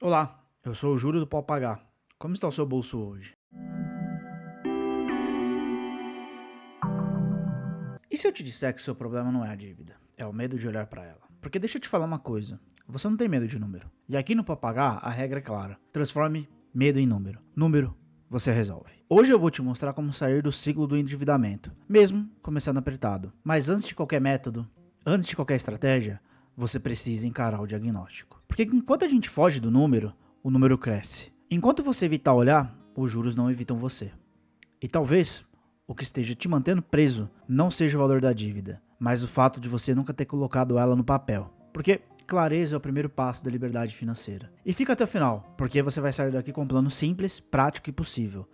Olá, eu sou o Júlio do Pode Pagar. Como está o seu bolso hoje? E se eu te disser que o seu problema não é a dívida, é o medo de olhar para ela? Porque deixa eu te falar uma coisa, você não tem medo de número. E aqui no Pode Pagar, a regra é clara. Transforme medo em número. Número, você resolve. Hoje eu vou te mostrar como sair do ciclo do endividamento, mesmo começando apertado. Mas antes de qualquer método, antes de qualquer estratégia, você precisa encarar o diagnóstico. Porque enquanto a gente foge do número, o número cresce. Enquanto você evitar olhar, os juros não evitam você. E talvez o que esteja te mantendo preso não seja o valor da dívida, mas o fato de você nunca ter colocado ela no papel. Porque clareza é o primeiro passo da liberdade financeira. E fica até o final, porque você vai sair daqui com um plano simples, prático e possível.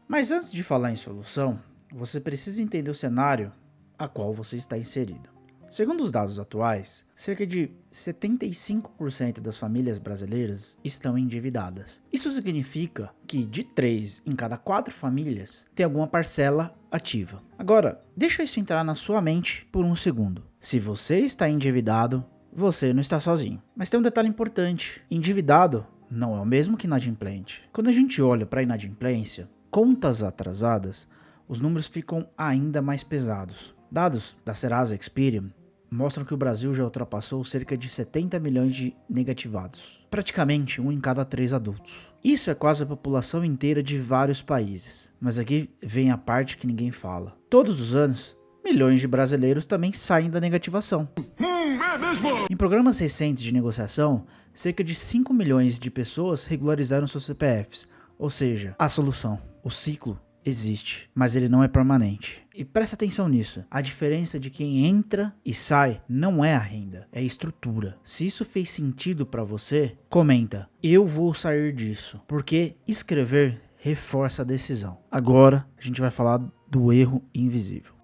Mas antes de falar em solução, você precisa entender o cenário a qual você está inserido. Segundo os dados atuais, cerca de 75% das famílias brasileiras estão endividadas. Isso significa que de 3 em cada 4 famílias tem alguma parcela ativa. Agora, deixa isso entrar na sua mente por um segundo. Se você está endividado, você não está sozinho. Mas tem um detalhe importante: endividado não é o mesmo que inadimplente. Quando a gente olha para a inadimplência, contas atrasadas, os números ficam ainda mais pesados. Dados da Serasa Experian mostram que o Brasil já ultrapassou cerca de 70 milhões de negativados, praticamente 1 em cada 3 adultos. Isso é quase a população inteira de vários países. Mas aqui vem a parte que ninguém fala. Todos os anos, milhões de brasileiros também saem da negativação. É mesmo? Em programas recentes de negociação, cerca de 5 milhões de pessoas regularizaram seus CPFs, ou seja, a solução, o ciclo, existe, mas ele não é permanente. E presta atenção nisso, a diferença de quem entra e sai não é a renda, é a estrutura. Se isso fez sentido para você, comenta, eu vou sair disso, porque escrever reforça a decisão. Agora a gente vai falar do erro invisível.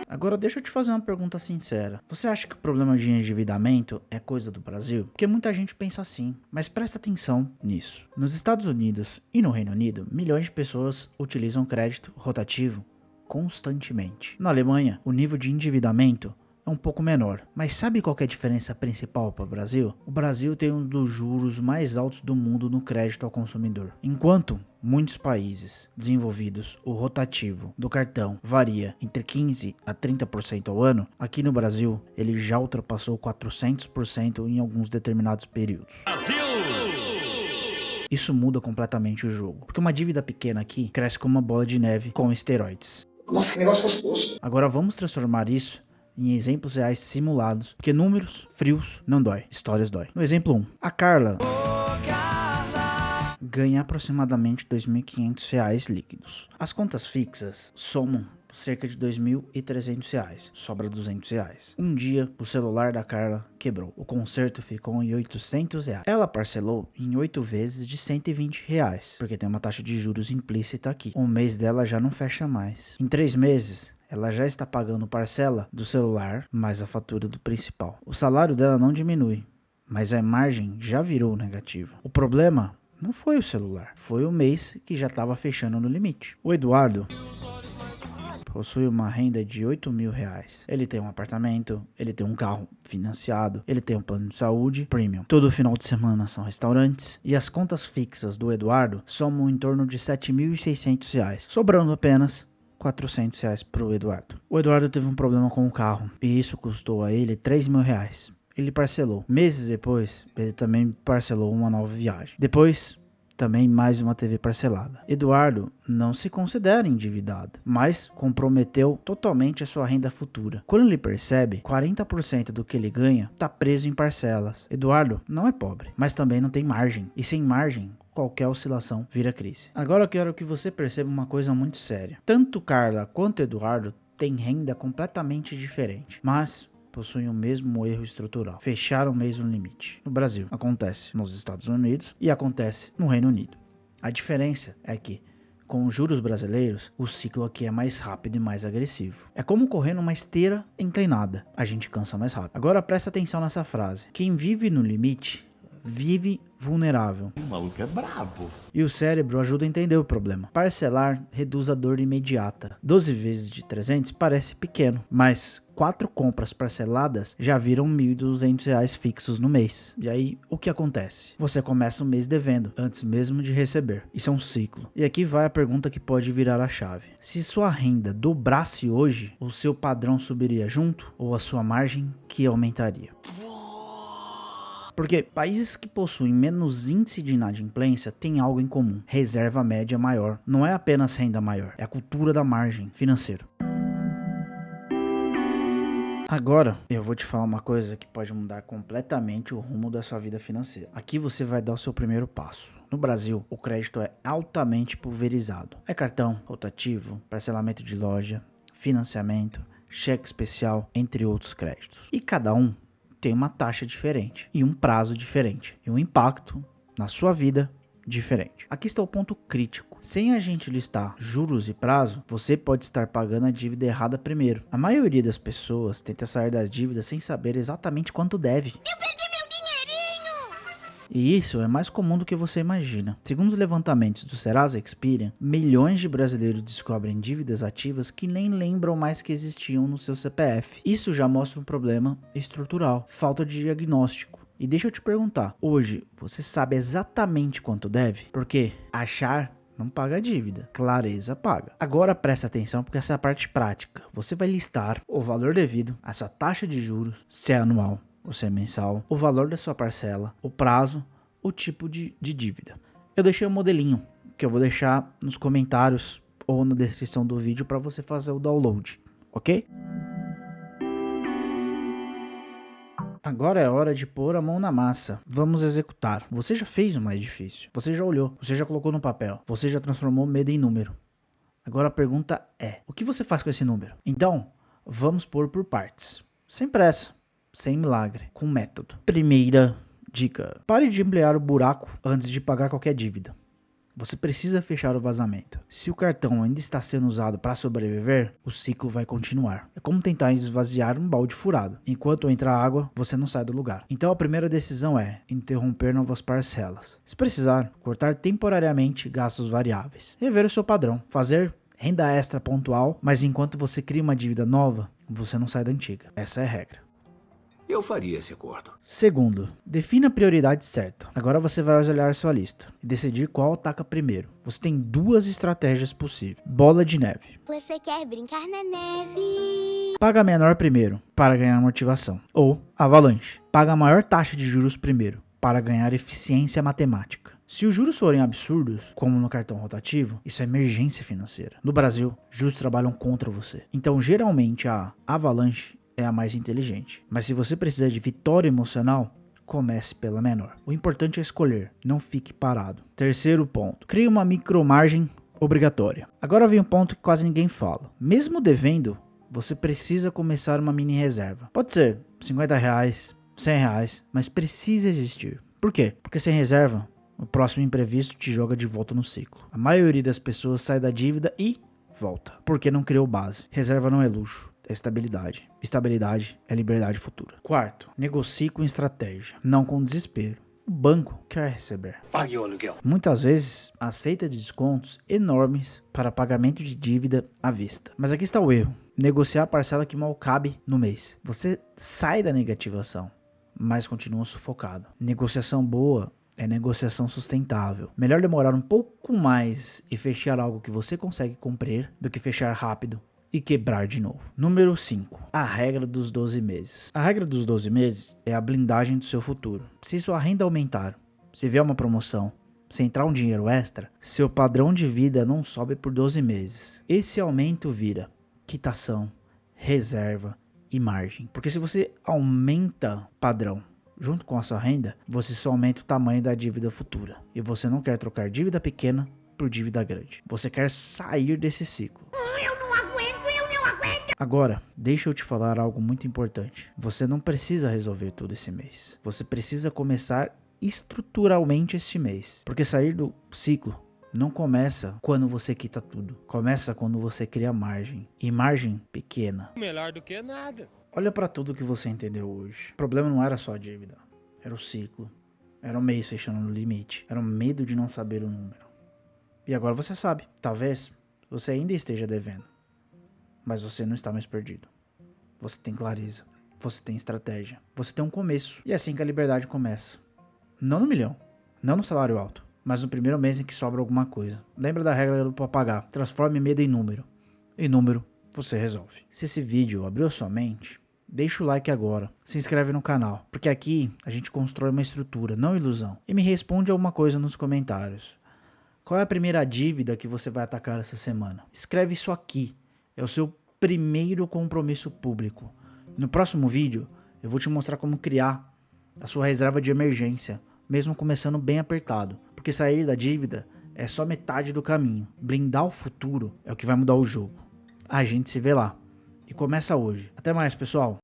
Agora deixa eu te fazer uma pergunta sincera. Você acha que o problema de endividamento é coisa do Brasil? Porque muita gente pensa assim, mas presta atenção nisso. Nos Estados Unidos e no Reino Unido, milhões de pessoas utilizam crédito rotativo constantemente. Na Alemanha, o nível de endividamento é um pouco menor. Mas sabe qual que é a diferença principal para o Brasil? O Brasil tem um dos juros mais altos do mundo no crédito ao consumidor. Enquanto muitos países desenvolvidos, o rotativo do cartão varia entre 15 a 30% ao ano, aqui no Brasil ele já ultrapassou 400% em alguns determinados períodos. Brasil! Isso muda completamente o jogo, porque uma dívida pequena aqui cresce como uma bola de neve com esteroides. Nossa, que negócio gostoso. Agora vamos transformar isso em exemplos reais simulados, porque números frios não dói, histórias dói. No exemplo 1, a Carla ganha aproximadamente R$ 2.500 líquidos. As contas fixas somam cerca de R$ 2.300, sobra R$ 200. Um dia, o celular da Carla quebrou. O conserto ficou em R$ 800. Ela parcelou em 8 vezes de R$ 120, porque tem uma taxa de juros implícita aqui. Um mês dela já não fecha mais. Em 3 meses, ela já está pagando parcela do celular mais a fatura do principal. O salário dela não diminui, mas a margem já virou negativa. O problema não foi o celular, foi o mês que já estava fechando no limite. O Eduardo possui uma renda de R$ 8.000. Ele tem um apartamento, ele tem um carro financiado, ele tem um plano de saúde premium. Todo final de semana são restaurantes e as contas fixas do Eduardo somam em torno de R$ 7.600, sobrando apenas R$ 400 para o Eduardo. O Eduardo teve um problema com o carro e isso custou a ele R$ 3.000. Ele parcelou. Meses depois, ele também parcelou uma nova viagem. Depois, também mais uma TV parcelada. Eduardo não se considera endividado, mas comprometeu totalmente a sua renda futura. Quando ele percebe, 40% do que ele ganha está preso em parcelas. Eduardo não é pobre, mas também não tem margem. E sem margem, qualquer oscilação vira crise. Agora eu quero que você perceba uma coisa muito séria. Tanto Carla quanto Eduardo têm renda completamente diferente, mas possuem o mesmo erro estrutural: fechar o mês no limite. No Brasil, acontece nos Estados Unidos e acontece no Reino Unido. A diferença é que, com os juros brasileiros, o ciclo aqui é mais rápido e mais agressivo. É como correr numa esteira inclinada, a gente cansa mais rápido. Agora presta atenção nessa frase: quem vive no limite, vive vulnerável. O maluco é brabo. E o cérebro ajuda a entender o problema. Parcelar reduz a dor imediata. 12 vezes de 300 parece pequeno, mas 4 compras parceladas já viram R$1.200 fixos no mês. E aí, o que acontece? Você começa o mês devendo, antes mesmo de receber. Isso é um ciclo. E aqui vai a pergunta que pode virar a chave. Se sua renda dobrasse hoje, o seu padrão subiria junto ou a sua margem que aumentaria? Porque países que possuem menos índice de inadimplência têm algo em comum: reserva média maior. Não é apenas renda maior, é a cultura da margem financeira. Agora eu vou te falar uma coisa que pode mudar completamente o rumo da sua vida financeira. Aqui você vai dar o seu primeiro passo. No Brasil, o crédito é altamente pulverizado. É cartão, rotativo, parcelamento de loja, financiamento, cheque especial, entre outros créditos. E cada um tem uma taxa diferente, e um prazo diferente, e um impacto na sua vida diferente. Aqui está o ponto crítico. Sem a gente listar juros e prazo, você pode estar pagando a dívida errada primeiro. A maioria das pessoas tenta sair da dívida sem saber exatamente quanto deve. Eu perdi meu dinheirinho! E isso é mais comum do que você imagina. Segundo os levantamentos do Serasa Experian, milhões de brasileiros descobrem dívidas ativas que nem lembram mais que existiam no seu CPF. Isso já mostra um problema estrutural, falta de diagnóstico. E deixa eu te perguntar, hoje você sabe exatamente quanto deve? Porque achar não paga a dívida, clareza paga. Agora presta atenção porque essa é a parte prática. Você vai listar o valor devido, a sua taxa de juros, se é anual ou se é mensal, o valor da sua parcela, o prazo, o tipo de dívida. Eu deixei um modelinho que eu vou deixar nos comentários ou na descrição do vídeo para você fazer o download, ok? Agora é hora de pôr a mão na massa. Vamos executar. Você já fez o mais difícil. Você já olhou. Você já colocou no papel. Você já transformou medo em número. Agora a pergunta é: o que você faz com esse número? Então, vamos pôr por partes. Sem pressa. Sem milagre. Com método. Primeira dica: pare de ampliar o buraco antes de pagar qualquer dívida. Você precisa fechar o vazamento. Se o cartão ainda está sendo usado para sobreviver, o ciclo vai continuar. É como tentar esvaziar um balde furado. Enquanto entra água, você não sai do lugar. Então a primeira decisão é interromper novas parcelas. Se precisar, cortar temporariamente gastos variáveis. Rever o seu padrão. Fazer renda extra pontual, mas enquanto você cria uma dívida nova, você não sai da antiga. Essa é a regra. Eu faria esse acordo. Segundo, defina a prioridade certa. Agora você vai olhar sua lista e decidir qual ataca primeiro. Você tem duas estratégias possíveis. Bola de neve. Você quer brincar na neve? Paga menor primeiro, para ganhar motivação. Ou avalanche. Paga a maior taxa de juros primeiro, para ganhar eficiência matemática. Se os juros forem absurdos, como no cartão rotativo, isso é emergência financeira. No Brasil, juros trabalham contra você. Então, geralmente, a avalanche é a mais inteligente. Mas se você precisa de vitória emocional, comece pela menor. O importante é escolher, não fique parado. Terceiro ponto: crie uma micromargem obrigatória. Agora vem um ponto que quase ninguém fala. Mesmo devendo, você precisa começar uma mini reserva. Pode ser R$50, R$100, mas precisa existir. Por quê? Porque sem reserva, o próximo imprevisto te joga de volta no ciclo. A maioria das pessoas sai da dívida e volta, porque não criou base. Reserva não é luxo, é estabilidade. Estabilidade é liberdade futura. Quarto, negocie com estratégia, não com desespero. O banco quer receber. Pague o aluguel. Muitas vezes aceita descontos enormes para pagamento de dívida à vista. Mas aqui está o erro: negociar a parcela que mal cabe no mês. Você sai da negativação, mas continua sufocado. Negociação boa é negociação sustentável. Melhor demorar um pouco mais e fechar algo que você consegue cumprir do que fechar rápido e quebrar de novo. Número 5. A regra dos 12 meses. A regra dos 12 meses é a blindagem do seu futuro. Se sua renda aumentar, se vier uma promoção, se entrar um dinheiro extra, seu padrão de vida não sobe por 12 meses. Esse aumento vira quitação, reserva e margem. Porque se você aumenta padrão junto com a sua renda, você só aumenta o tamanho da dívida futura. E você não quer trocar dívida pequena por dívida grande. Você quer sair desse ciclo. Eu não aguento. Agora, deixa eu te falar algo muito importante. Você não precisa resolver tudo esse mês. Você precisa começar estruturalmente este mês. Porque sair do ciclo não começa quando você quita tudo. Começa quando você cria margem. E margem pequena. Melhor do que nada. Olha para tudo que você entendeu hoje. O problema não era só a dívida, era o ciclo. Era um mês fechando no limite. Era um medo de não saber o número. E agora você sabe. Talvez você ainda esteja devendo. Mas você não está mais perdido. Você tem clareza. Você tem estratégia. Você tem um começo. E é assim que a liberdade começa. Não no milhão. Não no salário alto. Mas no primeiro mês em que sobra alguma coisa. Lembra da regra do papagaio. Transforme medo em número. Em número, você resolve. Se esse vídeo abriu sua mente, deixa o like agora. Se inscreve no canal. Porque aqui a gente constrói uma estrutura, não ilusão. E me responde alguma coisa nos comentários. Qual é a primeira dívida que você vai atacar essa semana? Escreve isso aqui. É o seu primeiro compromisso público. No próximo vídeo, eu vou te mostrar como criar a sua reserva de emergência, mesmo começando bem apertado. Porque sair da dívida é só metade do caminho. Blindar o futuro é o que vai mudar o jogo. A gente se vê lá. E começa hoje. Até mais, pessoal.